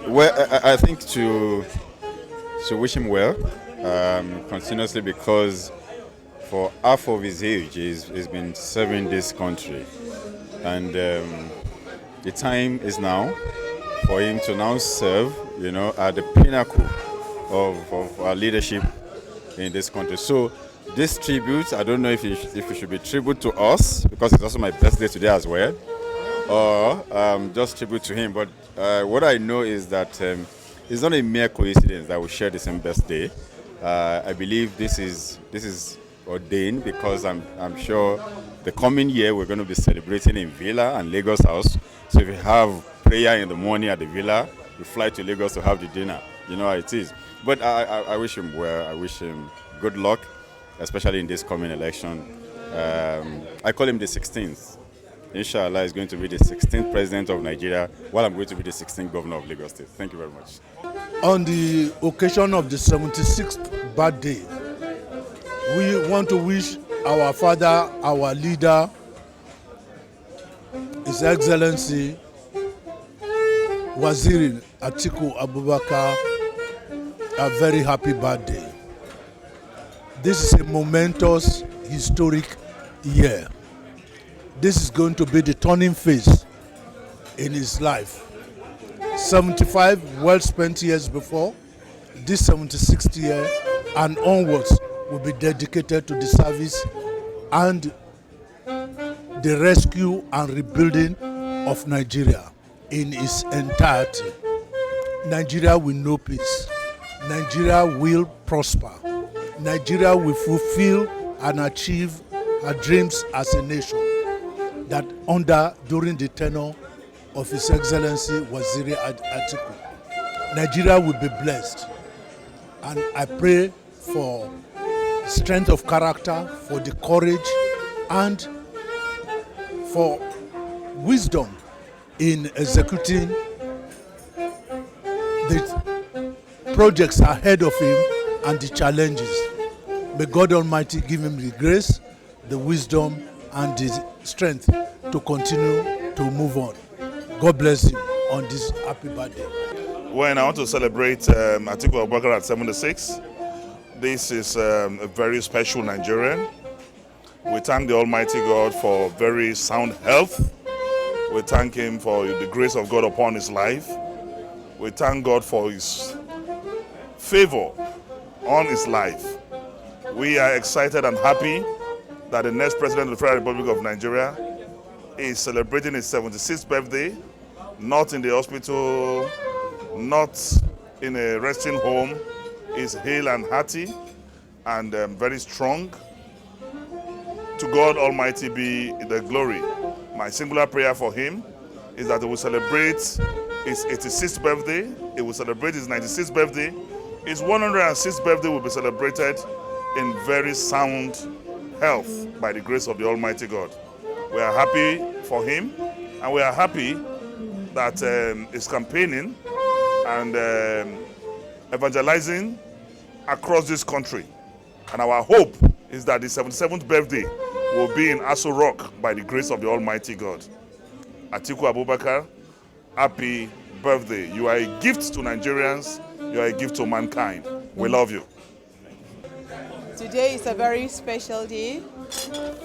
Well, I think to wish him well continuously, because for half of his age he's been serving this country, and the time is now for him to now serve, at the pinnacle of our leadership in this country. So this tribute, I don't know if it should be tribute to us, because it's also my birthday today as well, or just tribute to him. But what I know is that it's not a mere coincidence that we share the same birthday. I believe this is ordained, because I'm sure the coming year we're going to be celebrating in Villa and Lagos House. So if you have prayer in the morning at the Villa, you fly to Lagos to have the dinner. You know how it is. But I wish him well. I wish him good luck, especially in this coming election. I call him the 16th. Inshallah, is going to be the 16th president of Nigeria, while I'm going to be the 16th governor of Lagos State. Thank you very much. On the occasion of the 76th birthday, we want to wish our father, our leader, His Excellency Waziri Atiku Abubakar, a very happy birthday. This is a momentous, historic year. This is going to be the turning phase in his life. 75 well-spent years before, this 76th year and onwards will be dedicated to the service and the rescue and rebuilding of Nigeria in its entirety. Nigeria will know peace. Nigeria will prosper. Nigeria will fulfill and achieve her dreams as a nation that during the tenure of His Excellency Waziri Atiku. Nigeria will be blessed. And I pray for strength of character, for the courage, and for wisdom in executing the projects ahead of him and the challenges. May God Almighty give him the grace, the wisdom, and the strength to continue to move on. God bless him on this happy birthday. When I want to celebrate Atiku Abubakar at 76, this is a very special Nigerian. We thank the Almighty God for very sound health. We thank Him for the grace of God upon his life. We thank God for His favor on his life. We are excited and happy that the next President of the Federal Republic of Nigeria is celebrating his 76th birthday, not in the hospital, not in a resting home. He's hale and hearty and very strong. To God Almighty be the glory. My singular prayer for him is that he will celebrate his 86th birthday, he will celebrate his 96th birthday, his 106th birthday will be celebrated in very sound health by the grace of the Almighty God. We are happy for him, and we are happy that he's campaigning and evangelizing across this country. And our hope is that the 77th birthday will be in Aso Rock by the grace of the Almighty God. Atiku Abubakar, happy birthday. You are a gift to Nigerians. You are a gift to mankind. We love you. Today is a very special day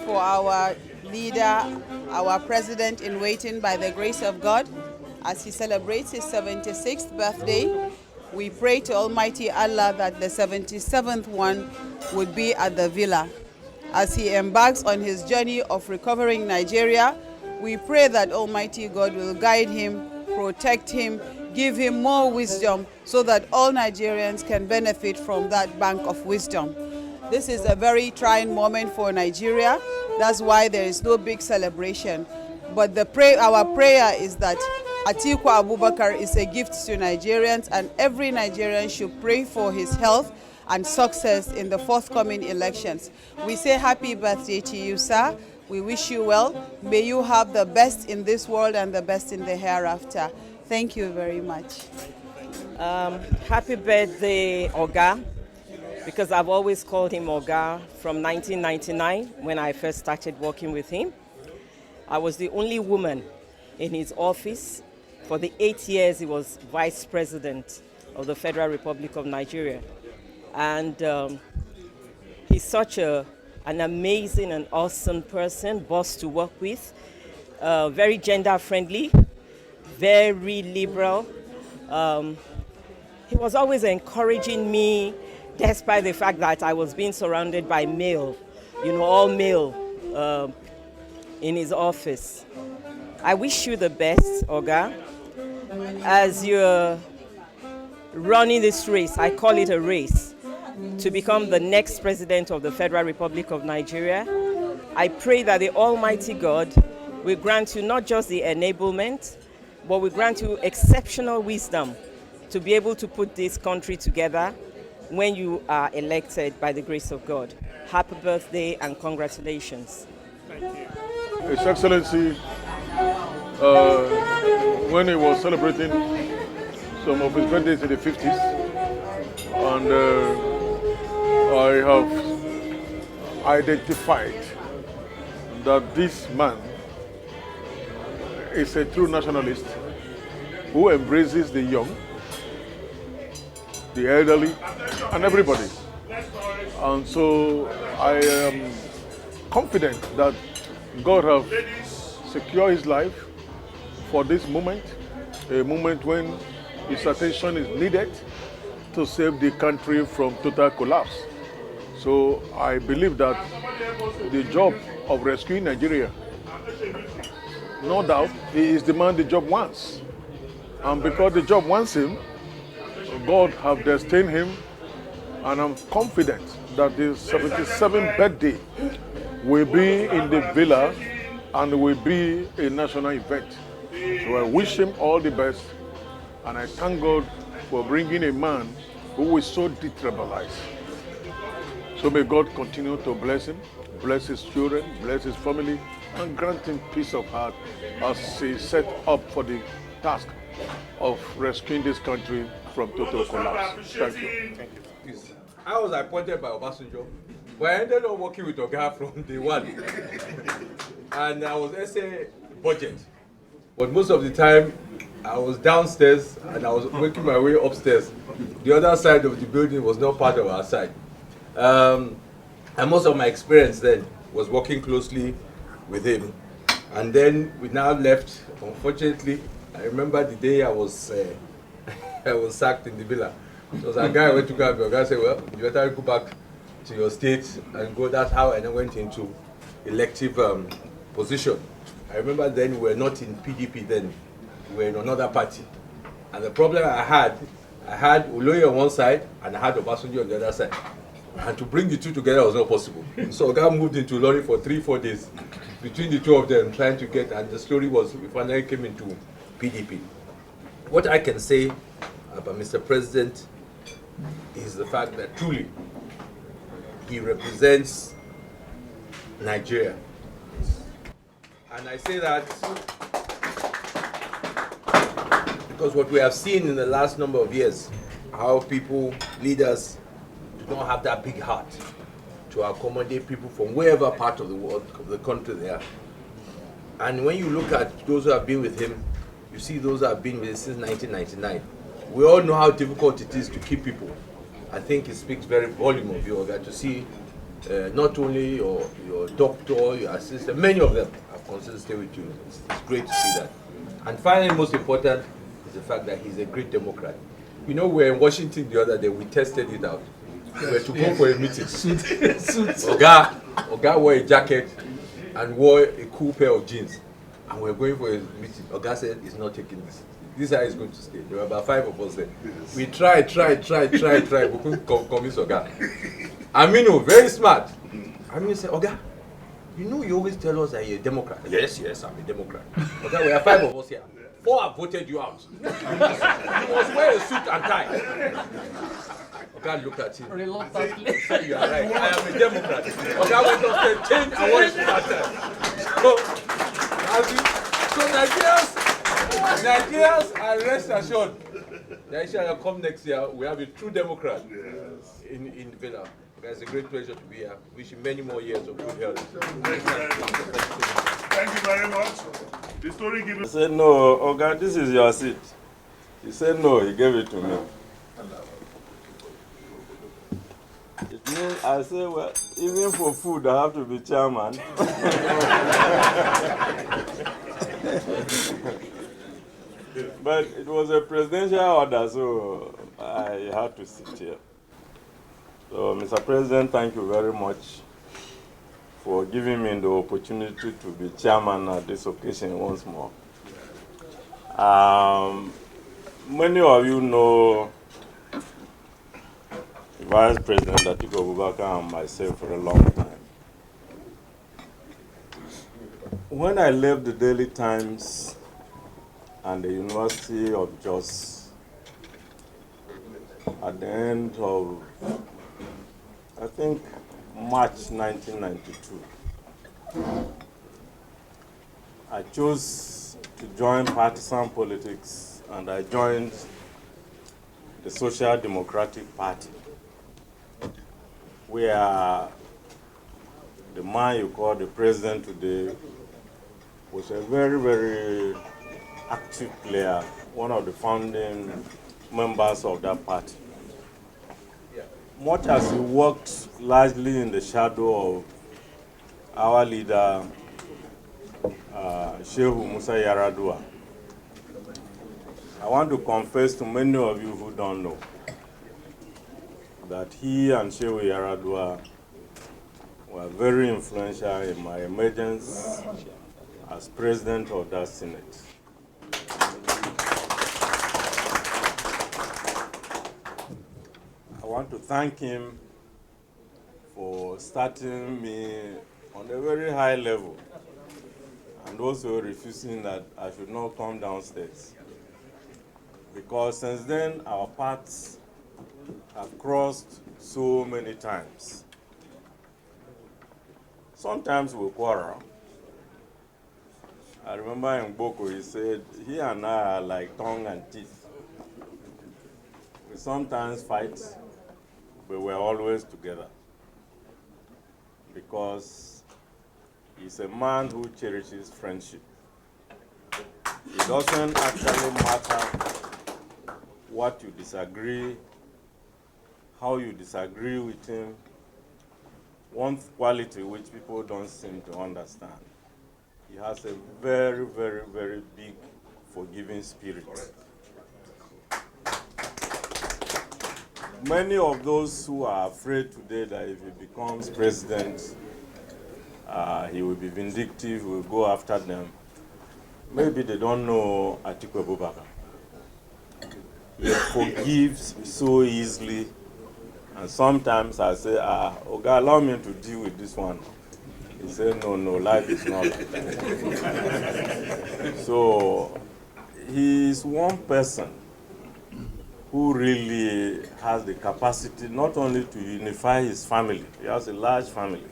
for our leader, our president in waiting by the grace of God. As he celebrates his 76th birthday, we pray to Almighty Allah that the 77th one would be at the villa. As he embarks on his journey of recovering Nigeria, we pray that Almighty God will guide him, protect him, give him more wisdom so that all Nigerians can benefit from that bank of wisdom. This is a very trying moment for Nigeria. That's why there is no big celebration. But our prayer is that Atiku Abubakar is a gift to Nigerians, and every Nigerian should pray for his health and success in the forthcoming elections. We say happy birthday to you, sir. We wish you well. May you have the best in this world and the best in the hereafter. Thank you very much. Happy birthday, Oga, because I've always called him Oga from 1999 when I first started working with him. I was the only woman in his office. For the 8 years he was Vice President of the Federal Republic of Nigeria. And he's such an amazing and awesome person, boss to work with, very gender friendly, very liberal. He was always encouraging me, despite the fact that I was being surrounded by male, all male in his office. I wish you the best, Oga, as you're running this race. I call it a race to become the next president of the Federal Republic of Nigeria. I pray that the Almighty God will grant you not just the enablement, but will grant you exceptional wisdom to be able to put this country together when you are elected by the grace of God. Happy birthday and congratulations. Thank you. His Excellency, when he was celebrating some of his birthdays in the 50s, and I have identified that this man is a true nationalist who embraces the young, the elderly, and everybody. And so I am confident that God has secured his life for this moment, a moment when his attention is needed to save the country from total collapse. So I believe that the job of rescuing Nigeria, no doubt, he is the man the job wants. And because the job wants him, God have destined him, and I'm confident that the 77th birthday will be in the villa and will be a national event. So I wish him all the best, and I thank God for bringing a man who is so detribalized. So may God continue to bless him, bless his children, bless his family, and grant him peace of heart as he set up for the task of rescuing this country from total collapse. Thank you. Thank you. I was appointed by Obasanjo, but I ended up working with Oga from day one. And I was essay budget. But most of the time, I was downstairs and I was working my way upstairs. The other side of the building was not part of our side. And most of my experience then was working closely with him. And then we now left, unfortunately. I remember the day I was sacked in the villa. So a guy went to go and the guy said, well, you better go back to your state and go. That's how I then went into elective position. I remember then we were not in PDP then, we were in another party. And the problem I had Oloye on one side and I had Obasanjo on the other side. And to bring the two together was not possible. So a guy moved into Lorry for 3-4 days between the two of them trying to get, and the story was we finally came into PDP. What I can say about Mr. President is the fact that truly he represents Nigeria. And I say that because what we have seen in the last number of years, how people, leaders, do not have that big heart to accommodate people from wherever part of the world, of the country they are. And when you look at those who have been with him, you see those who have been with him since 1999. We all know how difficult it is to keep people. I think it speaks very volume of you, Oga, to see not only your doctor, your assistant, many of them have considered staying with you. It's great to see that. And finally, most important is the fact that he's a great Democrat. You know, we were in Washington the other day, we tested it out. We were to go for a meeting. Oga wore a jacket and wore a cool pair of jeans. And we were going for a meeting. Oga said he's not taking this. this is how it's going to stay. There were about 5 of us there. We tried. We couldn't convince Oga. Aminu, very smart. Aminu said, Oga, you know you always tell us that you're a Democrat. Yes, I'm a Democrat. Oga, we are 5 of us here. 4 have voted you out. You must wear a suit and tie. Oga looked at him. Reluctantly. Said, you are right. I am a Democrat. Oga went up and change and what is that time. So Nigerians are rest assured. Nigeria come next year, we have a true Democrat in Villa. It's a great pleasure to be here. Wish you many more years of good health. Thank you very much. The story given. I said, no, Oga, this is your seat. He said, no, he gave it to me. It means, I said, well, even for food, I have to be chairman. But it was a presidential order, so I had to sit here. So, Mr. President, thank you very much for giving me the opportunity to be chairman at this occasion once more. Many of you know Vice President ATIKU'S and myself for a long time. When I left the Daily Times and the University of Jos at the end of, I think, March 1992, I chose to join partisan politics, and I joined the Social Democratic Party, where the man you call the president today was a very, very active player, one of the founding members of that party. Much as he worked largely in the shadow of our leader, Shehu Musa Yaradua, I want to confess to many of you who don't know that he and Shehu Yaradua were very influential in my emergence as president of that Senate. I want to thank him for starting me on a very high level and also refusing that I should not come downstairs. Because since then, our paths have crossed so many times. Sometimes we quarrel. I remember in Boko, he said, he and I are like tongue and teeth. We sometimes fight, but we're always together. Because he's a man who cherishes friendship. It doesn't actually matter what you disagree, how you disagree with him. One quality which people don't seem to understand. He has a very, very, very big forgiving spirit. Many of those who are afraid today that if he becomes president, he will be vindictive, he will go after them. Maybe they don't know ATIKU'S. He forgives so easily. And sometimes I say, Oga, allow me to deal with this one. He said, no, life is not like that. So he is one person who really has the capacity not only to unify his family, he has a large family.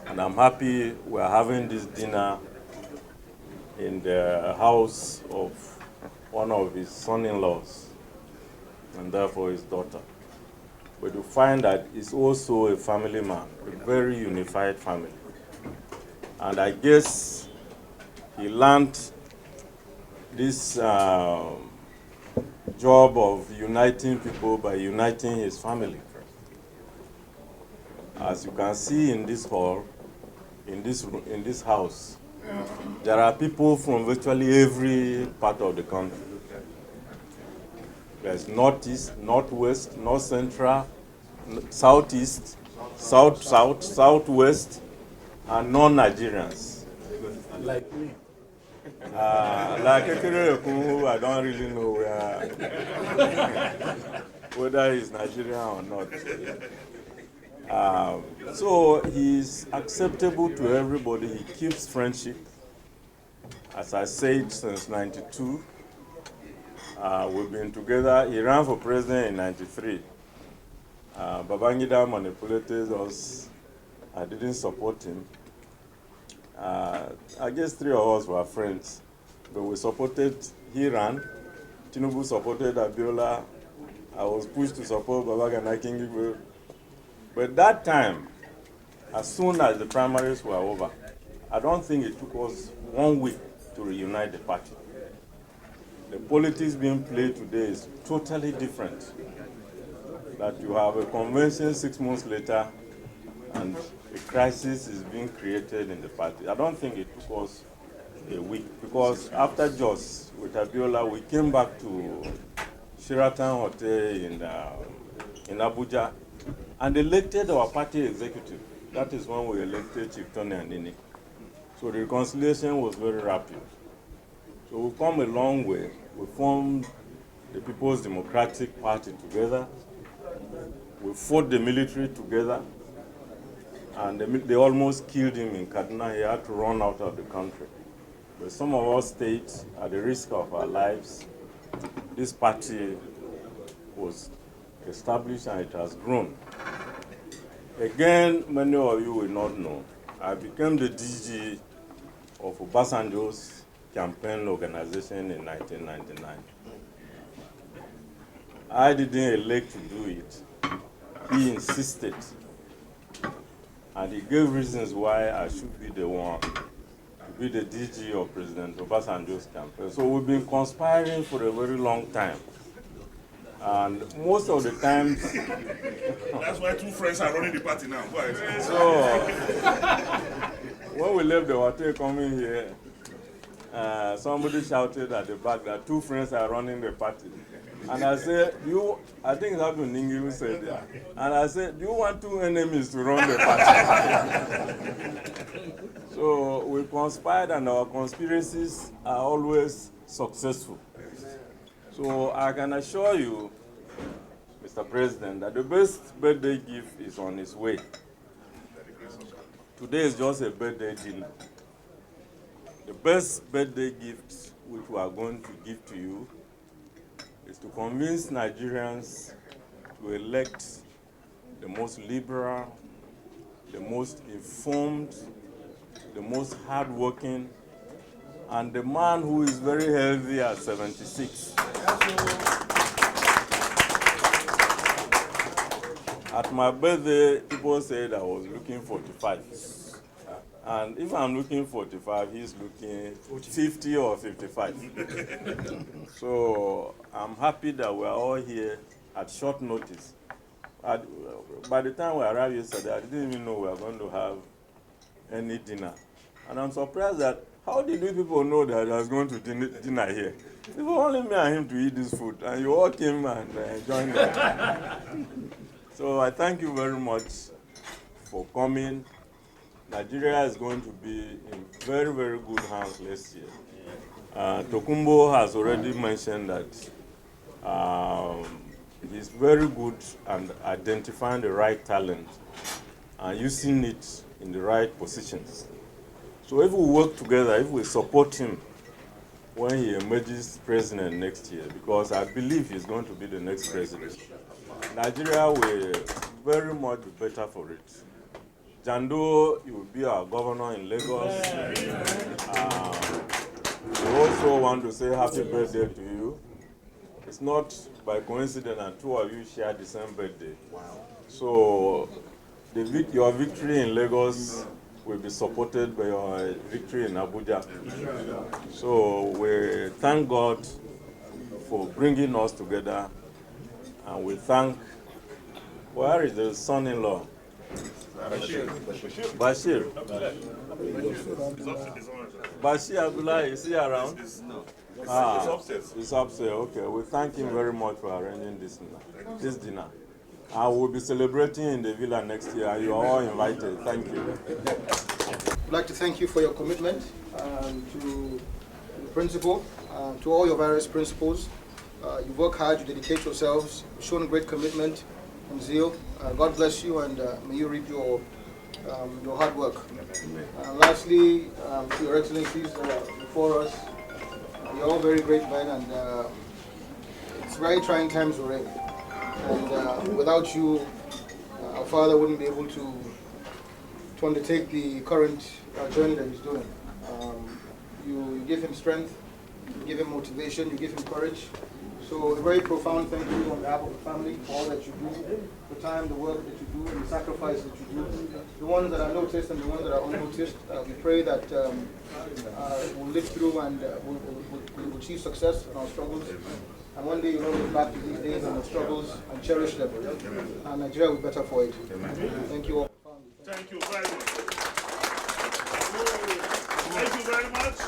And I'm happy we're having this dinner in the house of one of his son-in-laws, and therefore his daughter. But you find that he's also a family man, a very unified family. And I guess he learned this job of uniting people by uniting his family. As you can see in this hall, in this house, there are people from virtually every part of the country. There's northeast, northwest, north central, southeast, southwest, and non-Nigerians. Like me. Like who I don't really know whether he's Nigerian or not. So he's acceptable to everybody. He keeps friendship. As I said, since '92, we've been together. He ran for president in '93. Babangida manipulated us. I didn't support him. I guess 3 of us were friends, but we supported. He ran. Tinubu supported Abiola. I was pushed to support Babagana Kingibu. But that time, as soon as the primaries were over, I don't think it took us 1 week to reunite the party. The politics being played today is totally different. That you have a convention 6 months later and a crisis is being created in the party. I don't think it took us a week, because after Jos with Abiola, we came back to Sheraton Hotel in Abuja and elected our party executive. That is when we elected Chief Tony Andini. So the reconciliation was very rapid. So we've come a long way. We formed the People's Democratic Party together. We fought the military together. And they almost killed him in Kaduna. He had to run out of the country. But some of us stayed at the risk of our lives. This party was established and it has grown. Again, many of you will not know, I became the DG of Obasanjo's campaign organization in 1999. I didn't elect to do it. He insisted. And he gave reasons why I should be the one to be the DG of President Obasanjo's campaign. So we've been conspiring for a very long time. And most of the times... That's why 2 friends are running the party now. Go ahead. So, when we left the hotel coming here, somebody shouted at the back that 2 friends are running the party. And I said, I think it happened in English, said that. And I said, do you want 2 enemies to run the party? So we conspired and our conspiracies are always successful. So I can assure you, Mr. President, that the best birthday gift is on its way. Today is just a birthday dinner. The best birthday gift which we are going to give to you is to convince Nigerians to elect the most liberal, the most informed, the most hardworking, and the man who is very healthy at 76. At my birthday, people said I was looking 45. And if I'm looking 45, he's looking 50 or 55. So I'm happy that we're all here at short notice. By the time we arrived yesterday, I didn't even know we were going to have any dinner. And I'm surprised that how did you people know that I was going to dinner here? It was only me and him to eat this food, and you all came and joined us. So I thank you very much for coming. Nigeria is going to be in very, very good hands next year. Tokumbo has already mentioned that he's very good at identifying the right talent and using it in the right positions. So if we work together, if we support him when he emerges president next year, because I believe he's going to be the next president, Nigeria will very much be better for it. Jando, you will be our governor in Lagos. We also want to say happy birthday to you. It's not by coincidence that 2 of you share the same birthday. Wow. So your victory in Lagos will be supported by your victory in Abuja. So we thank God for bringing us together, and we thank, where is the son-in-law? Bashir. Bashir Abdullah, is he around? No. It's upstairs. Okay, we thank him very much for arranging this dinner. I will be celebrating in the villa next year. You are all invited. Thank you. I'd like to thank you for your commitment to principal, to all your various principals. You work hard, you dedicate yourselves, you've shown great commitment and zeal. God bless you, and may you reap your hard work. Lastly, to your excellencies before us, you're all very great men, and it's very trying times we're in. And without you, our father wouldn't be able to undertake the current journey that he's doing. You give him strength, you give him motivation, you give him courage. So a very profound thank you on behalf of the family for all that you do, the time, the work that you do, and the sacrifice that you do. The ones that are noticed and the ones that are unnoticed, we pray that we'll live through and we'll achieve success in our struggles. And one day you'll look back to these days and the struggles and cherish them. And Nigeria will be better for it. Thank you all. Thank you very much. Thank you very much.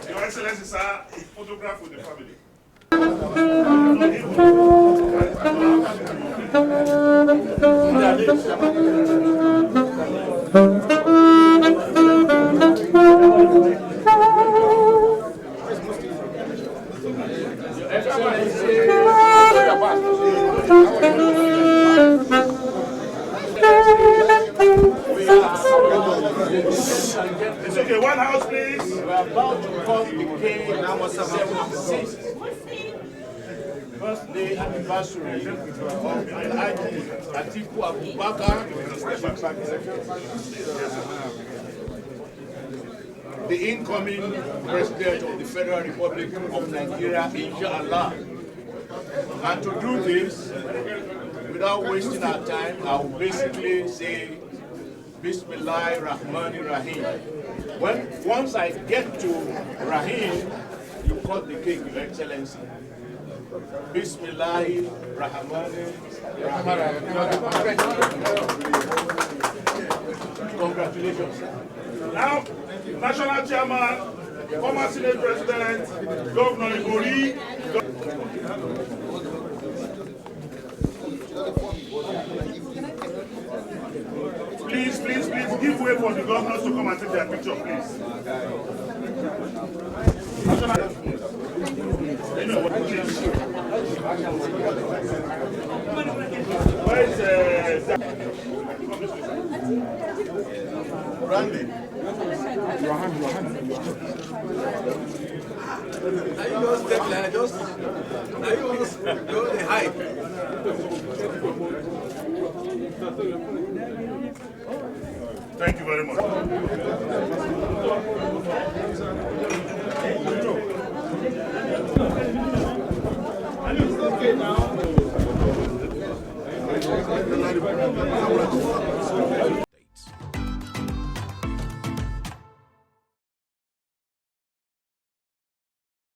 Your Excellency, sir, a photograph with the family. It's okay, one house please. We are about to call the king number 76. Birthday anniversary of ATIKU'S ABUBAKAR, the incoming President of the Federal Republic of Nigeria, inshallah. And to do this, without wasting our time, I will basically say, Bismillah Rahman Rahim. Once I get to Rahim, you cut the cake, Your Excellency. Bismillah Rahman Rahim. Congratulations. Now, National Chairman, former Senate President, Governor Igori. Please, give way for the governors to come and take their picture, please. Where is Randy? Your hand. Thank you very much.